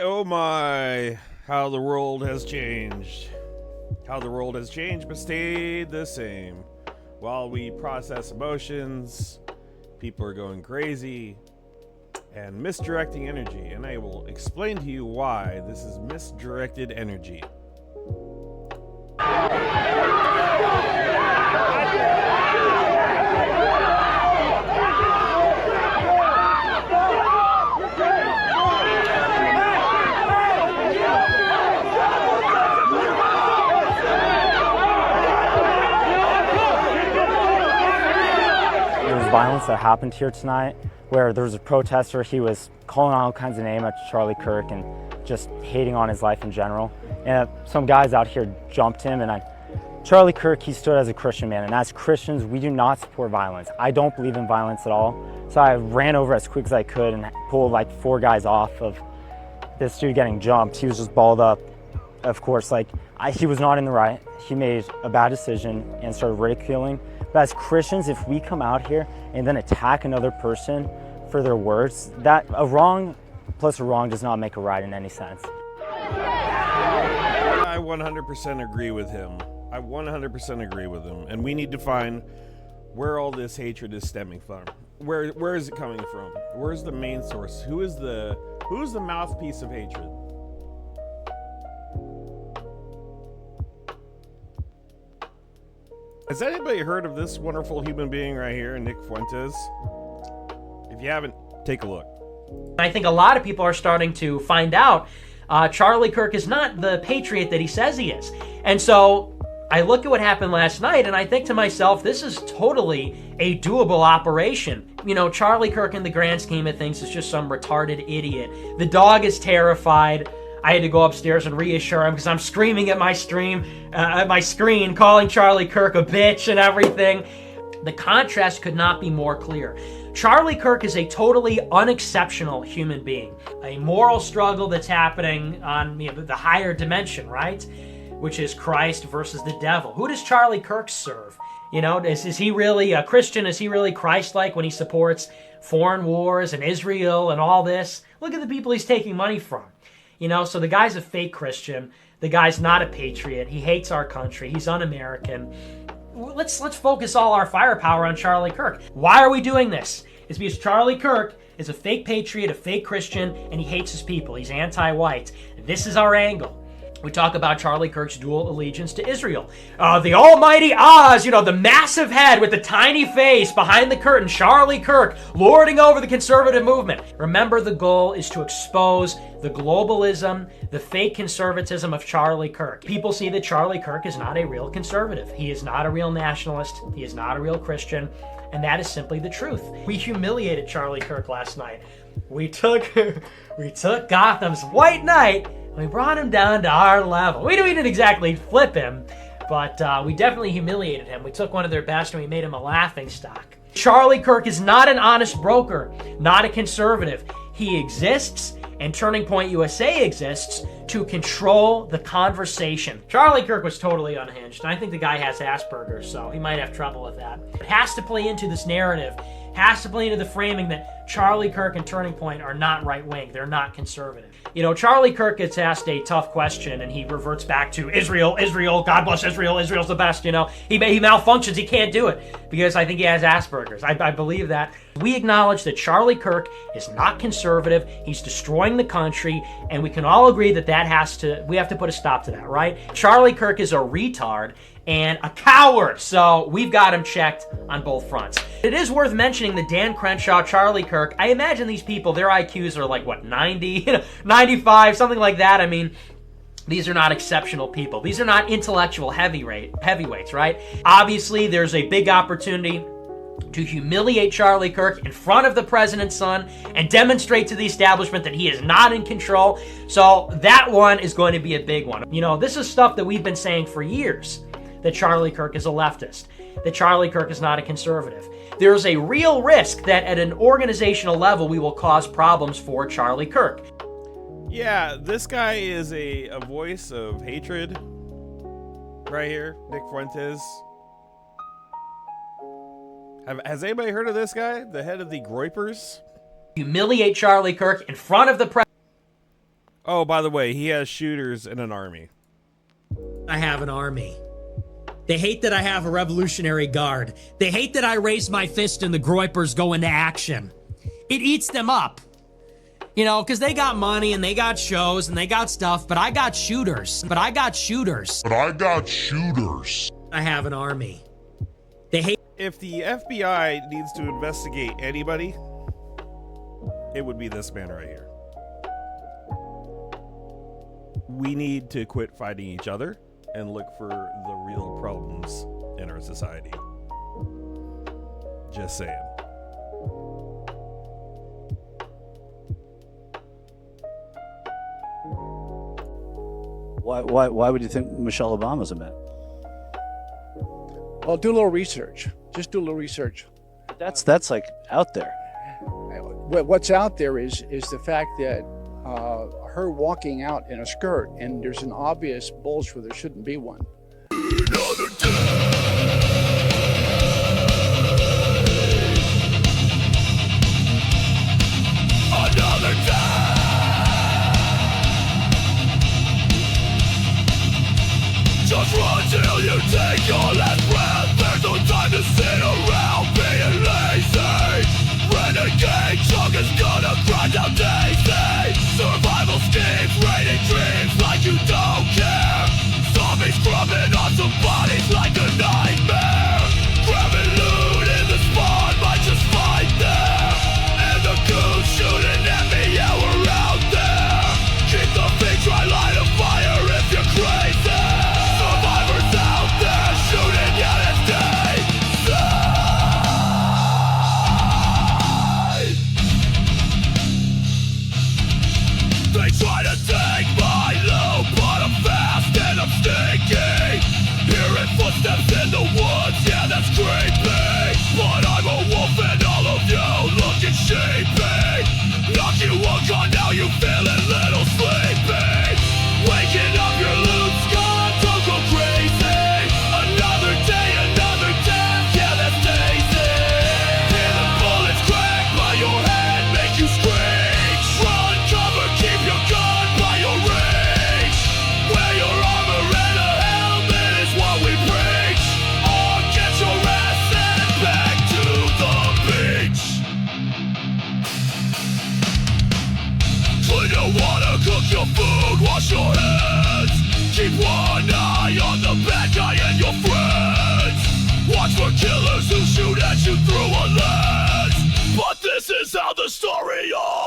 oh my, how the world has changed. How the world has changed but stayed the same. While we process emotions, people are going crazy and misdirecting energy, and I will explain to you why this is misdirected energy. Violence that happened here tonight, where there was a protester. He was calling all kinds of names at Charlie Kirk and just hating on his life in general. And some guys out here jumped him, and Charlie Kirk, he stood as a Christian man, and as Christians, we do not support violence. I don't believe in violence at all. So I ran over as quick as I could and pulled like 4 guys off of this dude getting jumped. He was just balled up. Of course, he was not in the right. He made a bad decision and started ridiculing. But as Christians, if we come out here and then attack another person for their words, that a wrong plus a wrong does not make a right in any sense. I 100% agree with him. I 100% agree with him. And we need to find where all this hatred is stemming from. Where is it coming from? Where's the main source? Who's the mouthpiece of hatred? Has anybody heard of this wonderful human being right here, Nick Fuentes? If you haven't, take a look. I think a lot of people are starting to find out Charlie Kirk is not the patriot that he says he is. And so I look at what happened last night and I think to myself, this is totally a doable operation. You know, Charlie Kirk in the grand scheme of things is just some retarded idiot. The dog is terrified. I had to go upstairs and reassure him because I'm screaming at my screen, calling Charlie Kirk a bitch and everything. The contrast could not be more clear. Charlie Kirk is a totally unexceptional human being. A moral struggle that's happening on the higher dimension, right? Which is Christ versus the devil. Who does Charlie Kirk serve? You know, is he really a Christian? Is he really Christ-like when he supports foreign wars and Israel and all this? Look at the people he's taking money from. You know, so the guy's a fake Christian. The guy's not a patriot. He hates our country. He's un-American. Let's focus all our firepower on Charlie Kirk. Why are we doing this? It's because Charlie Kirk is a fake patriot, a fake Christian, and he hates his people. He's anti-white. This is our angle. We talk about Charlie Kirk's dual allegiance to Israel. The almighty Oz, the massive head with the tiny face behind the curtain, Charlie Kirk, lording over the conservative movement. Remember, the goal is to expose the globalism, the fake conservatism of Charlie Kirk. People see that Charlie Kirk is not a real conservative. He is not a real nationalist. He is not a real Christian. And that is simply the truth. We humiliated Charlie Kirk last night. We took Gotham's White Knight, we brought him down to our level. We didn't exactly flip him, but we definitely humiliated him. We took one of their best and we made him a laughingstock. Charlie Kirk is not an honest broker, not a conservative. He exists, and Turning Point USA exists to control the conversation. Charlie Kirk was totally unhinged, and I think the guy has Asperger's, so he might have trouble with that. It has to play into this narrative, has to play into the framing that Charlie Kirk and Turning Point are not right-wing. They're not conservative. Charlie Kirk gets asked a tough question, and he reverts back to Israel, God bless Israel, Israel's the best, He malfunctions, he can't do it, because I think he has Asperger's. I believe that. We acknowledge that Charlie Kirk is not conservative, he's destroying the country, and we can all agree that we have to put a stop to that, right? Charlie Kirk is a retard and a coward, so we've got him checked on both fronts. It is worth mentioning that Dan Crenshaw, Charlie Kirk, I imagine these people, their IQs are like, 90, 95, something like that. I mean, these are not exceptional people. These are not intellectual heavyweights, right? Obviously, there's a big opportunity to humiliate Charlie Kirk in front of the president's son and demonstrate to the establishment that he is not in control. So that one is going to be a big one. This is stuff that we've been saying for years, that Charlie Kirk is a leftist, that Charlie Kirk is not a conservative. There's a real risk that at an organizational level we will cause problems for Charlie Kirk. Yeah, this guy is a voice of hatred right here, Nick Fuentes. Has anybody heard of this guy? The head of the Groypers? Humiliate Charlie Kirk in front of the president. Oh, by the way, he has shooters in an army. I have an army. They hate that I have a Revolutionary Guard. They hate that I raise my fist and the Groypers go into action. It eats them up. You know, because they got money and they got shows and they got stuff, but I got shooters. I have an army. They hate. If the FBI needs to investigate anybody, it would be this man right here. We need to quit fighting each other and look for the real problems in our society. Just saying. Why would you think Michelle Obama's a man? Well, do a little research. Just do a little research. That's like out there. What's out there is the fact that her walking out in a skirt, and there's an obvious bulge where there shouldn't be one. Another day. Just run till you take your last breath. There's no time to sit around being lazy. Renegade junk is gonna grind out daisy. Survival schemes, raining dreams like you don't care. Zombies crumbling on some bodies like a nightmare. Grabbing loot in the spawn might just fight there. And the goons shooting at me, yeah, we're out there. Keep the thing dry, light a fire if you're crazy. Survivors out there shooting, yeah, that's day. They try to take my loot, but I'm fast and I'm sneaky. Hearing footsteps in the woods, yeah, that's creepy. But I'm a wolf and all of you looking sheepy. Knock you one gone, now you feeling little sleepy. Waking up, your loot's gone, don't go crazy. Another day, another death, yeah, that's daisy. Hear the bullets crack by your head, make you screech. Run, cover, keep your gun by your reach. Wear your armor and a helmet is what we preach. Or get your ass sent back to the beach. Clean your water, cook your food, wash your hands. Keep one eye on the bad guy and your friends. Watch for killers who shoot at you through a lens. But this is how the story ends.